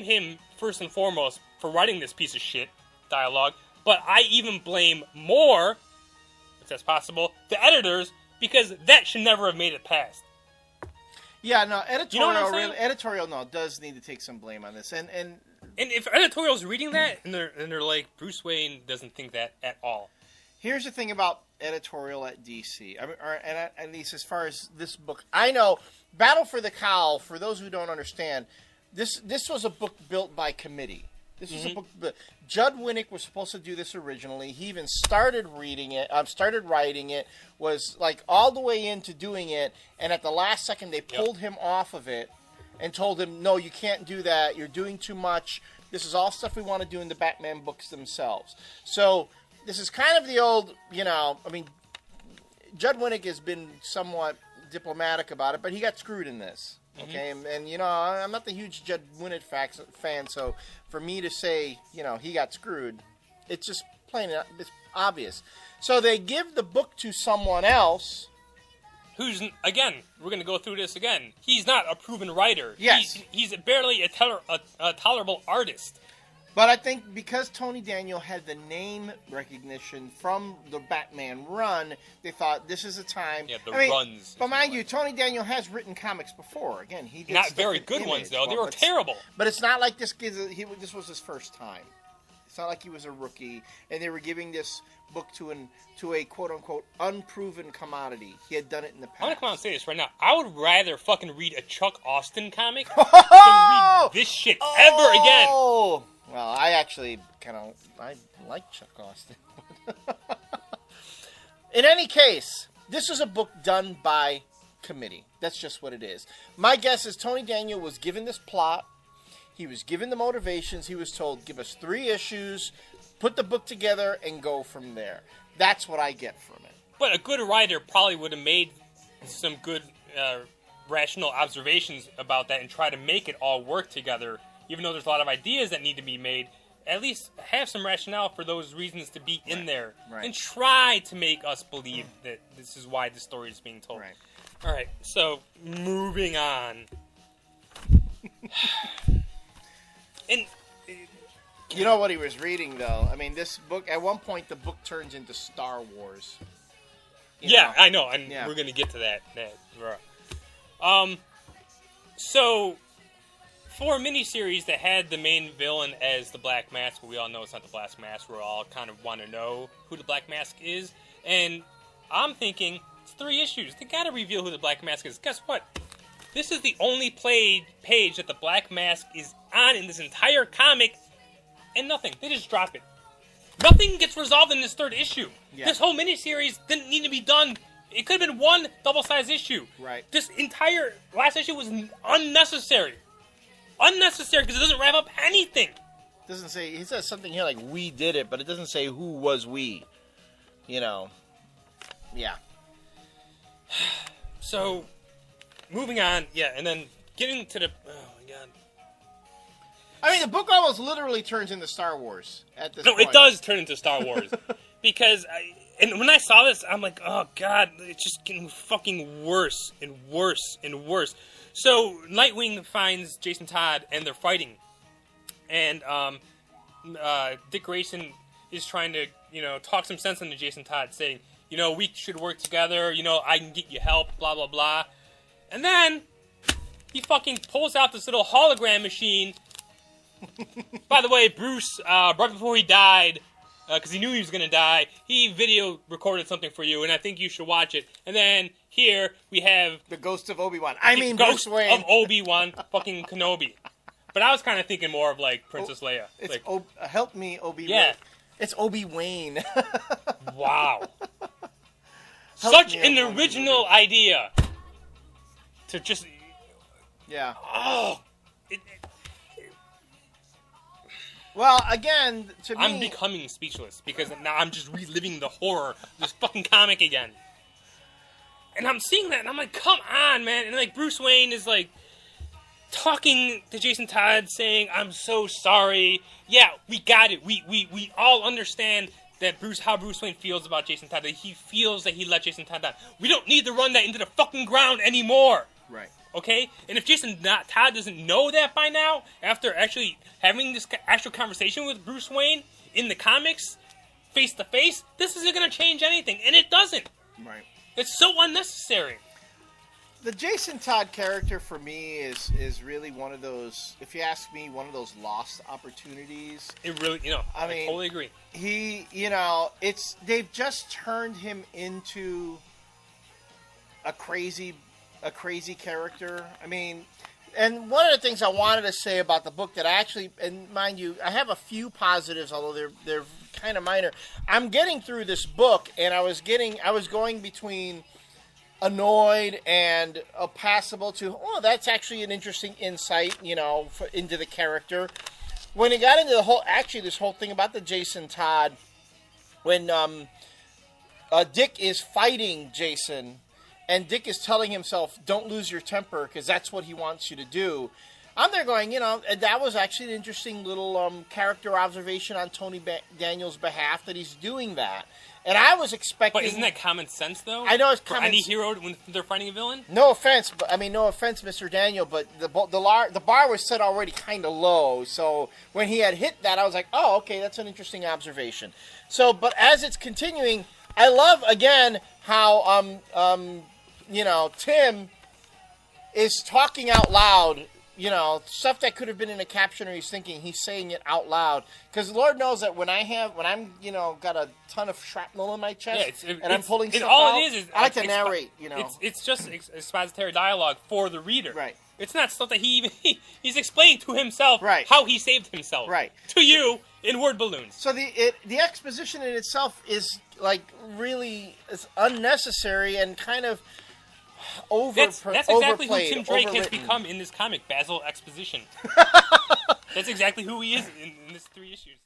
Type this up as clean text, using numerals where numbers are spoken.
him first and foremost for writing this piece of shit dialogue, but I even blame more, if that's possible, the editors, because that should never have made it past. Yeah, no, editorial does need to take some blame on this, and if editorial's reading that and they're like, Bruce Wayne doesn't think that at all. Here's the thing about editorial at DC, and at least as far as this book, I know Battle for the Cowl. For those who don't understand, this was a book built by committee. This was a book. Judd Winnick was supposed to do this originally. He even started writing it. Was like all the way into doing it, and at the last second they pulled him off of it and told him, "No, you can't do that. You're doing too much. This is all stuff we want to do in the Batman books themselves." So this is kind of the old, Judd Winnick has been somewhat diplomatic about it, but he got screwed in this. Okay, and I'm not the huge Judd Winnick fan, so for me to say, he got screwed, it's just it's obvious. So they give the book to someone else. Who's, again, we're going to go through this again. He's not a proven writer. Yes. He's barely a tolerable artist. But I think because Tony Daniel had the name recognition from the Batman run, they thought this is a time. Yeah, runs. But mind you, Tony Daniel has written comics before. Again, he did not very good ones though. They were terrible. But it's not like this was his first time. It's not like he was a rookie, and they were giving this book to a quote unquote unproven commodity. He had done it in the past. I'm gonna come out and say this right now. I would rather fucking read a Chuck Austin comic than read this shit ever again. Well, I actually I like Chuck Austin. In any case, this is a book done by committee. That's just what it is. My guess is Tony Daniel was given this plot. He was given the motivations. He was told, give us 3 issues, put the book together, and go from there. That's what I get from it. But a good writer probably would have made some good, rational observations about that and try to make it all work together. Even though there's a lot of ideas that need to be made, at least have some rationale for those reasons to be in there. Right. And try to make us believe that this is why the story is being told. Right. All right, so moving on. And you know what he was reading, though? I mean, this book, at one point, the book turns into Star Wars. I know, and we're going to get to that. So, for a miniseries that had the main villain as the Black Mask, but we all know it's not the Black Mask, we all kind of want to know who the Black Mask is, and I'm thinking, it's 3 issues, they gotta reveal who the Black Mask is. Guess what? This is the only page that the Black Mask is on in this entire comic, and nothing. They just drop it. Nothing gets resolved in this 3rd issue. Yeah. This whole miniseries didn't need to be done. It could have been 1 double-sized issue. Right. This entire last issue was unnecessary. Unnecessary because it doesn't wrap up anything. Doesn't say. He says something here like "we did it," but it doesn't say who was we. Yeah. So, moving on, and then getting to the. Oh my god. I mean, the book almost literally turns into Star Wars at this point. No, it does turn into Star Wars because when I saw this, I'm like, oh god, it's just getting fucking worse and worse and worse. So, Nightwing finds Jason Todd, and they're fighting. And Dick Grayson is trying to, talk some sense into Jason Todd, saying, we should work together, I can get you help, blah, blah, blah. And then, he fucking pulls out this little hologram machine. By the way, Bruce, right before he died, because he knew he was going to die, he video recorded something for you, and I think you should watch it. And then here we have the ghost of Obi-Wan. Ghost Bruce Wayne of Obi-Wan, fucking Kenobi. But I was kind of thinking more of like Princess Leia. It's help me, Obi-Wan. Yeah, it's Obi-Wayne. Wow, such an original idea to just Well, again, to me... I'm becoming speechless, because now I'm just reliving the horror of this fucking comic again. And I'm seeing that, and I'm like, come on, man. And, like, Bruce Wayne is, like, talking to Jason Todd, saying, I'm so sorry. Yeah, we got it. We all understand that how Bruce Wayne feels about Jason Todd, that he feels that he let Jason Todd down. We don't need to run that into the fucking ground anymore. Right. Okay? And if Todd doesn't know that by now, after actually having this actual conversation with Bruce Wayne in the comics, face to face, this isn't going to change anything. And it doesn't. Right. It's so unnecessary. The Jason Todd character for me is really one of those, if you ask me, one of those lost opportunities. It really, I mean, totally agree. He, they've just turned him into a crazy character. I mean, and one of the things I wanted to say about the book that I actually, and mind you, I have a few positives, although they're kind of minor. I'm getting through this book, and I was going between annoyed and passable to, that's actually an interesting insight, into the character. When it got into this whole thing about the Jason Todd, when Dick is fighting Jason, and Dick is telling himself, don't lose your temper, because that's what he wants you to do. I'm there going, that was actually an interesting little character observation on Tony Daniel's behalf, that he's doing that. And I was expecting... But isn't that common sense, though? I know it's common sense. For any hero when they're fighting a villain? No offense, Mr. Daniel, but the bar was set already kind of low. So when he had hit that, I was like, oh, okay, that's an interesting observation. So, but as it's continuing, I love, again, how, Tim is talking out loud. Stuff that could have been in a caption or he's thinking, he's saying it out loud. Because Lord knows that when I'm got a ton of shrapnel in my chest I'm pulling stuff all out, it is I like to narrate, It's just expository dialogue for the reader. Right. It's not stuff that he's explaining to himself how he saved himself. Right. To you in word balloons. So the exposition in itself is really unnecessary and kind of that's exactly who Tim Drake has become in this comic, Basil Exposition. That's exactly who he is in this 3 issues.